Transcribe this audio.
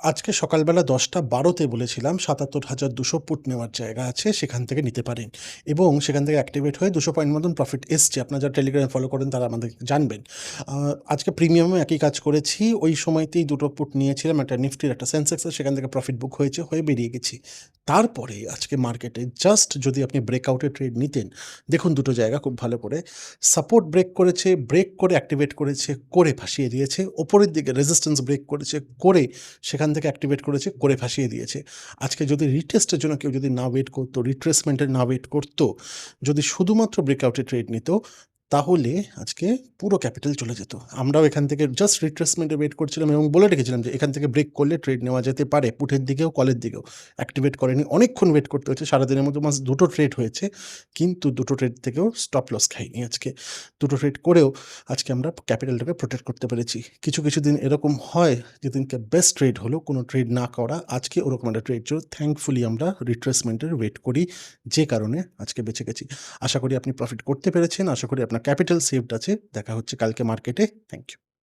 আজকে সকালবেলা ১০টা ১২তে বলেছিলাম ৭৭,২০০ পুট নেওয়ার জায়গা আছে, সেখান থেকে নিতে পারেন এবং সেখান থেকে অ্যাক্টিভেট হয়ে ২০০ পয়েন্ট মতন প্রফিট এসছে। আপনারা যারা টেলিগ্রামে ফলো করেন তারা আমাদের জানবেন। আ আজকে প্রিমিয়ামে একই কাজ করেছি। ওই সময়তেই দুটো পুট নিয়েছিলাম, একটা নিফটির একটা সেনসেক্সের, সেখান থেকে প্রফিট বুক হয়েছে, হয়ে বেরিয়ে গেছি। তারপরে আজকে মার্কেটে জাস্ট যদি আপনি ব্রেকআউটের ট্রেড নিতেন, দেখুন দুটো জায়গা খুব ভালো করে। সাপোর্ট ব্রেক করেছে, ব্রেক করে অ্যাক্টিভেট করেছে, করে ভাসিয়ে দিয়েছে। ওপরের দিকে রেজিস্ট্যান্স ব্রেক করেছে, করে সেখান থেকে অ্যাক্টিভেট করেছে, করে ভাসিয়ে দিয়েছে। আজকে যদি রিটেস্টের জন্য কেউ যদি না ওয়েট করতো, রিট্রেসমেন্টের না ওয়েট করতো, যদি শুধুমাত্র ব্রেকআউটে ট্রেড নিত, তাহলে আজকে পুরো ক্যাপিটাল চলে যেত। আমরাও এখান থেকে জাস্ট রিট্রেসমেন্টে ওয়েট করছিলাম এবং বলে রেখেছিলাম যে এখান থেকে ব্রেক করলে ট্রেড নেওয়া যেতে পারে। পুটের দিকেও, কলের দিকেও। অ্যাক্টিভেট করেনি। অনেকক্ষণ ওয়েট করতে হয়েছে। সারাদিনের মধ্যে মাত্র দুটো ট্রেড হয়েছে। কিন্তু দুটো ট্রেড থেকেও স্টপ লস খাইনি আজকে। দুটো ট্রেড করেও আজকে আমরা ক্যাপিটালটাকে প্রোটেক্ট করতে পেরেছি। কিছু দিন এরকম হয় যেদিনকে বেস্ট ট্রেড হলো কোনো ট্রেড না করা, আজকে ওরকম একটা ট্রেড ছিল। থ্যাঙ্কফুলি আমরা রিট্রেসমেন্টের ওয়েট করি, যে কারণে আজকে বেঁচে গেছি। আশা করি আপনি প্রফিট করতে পেরেছেন। আশা করি আপনার ক্যাপিটাল সেভড আছে। দেখা হচ্ছে কালকে মার্কেটে। Thank you.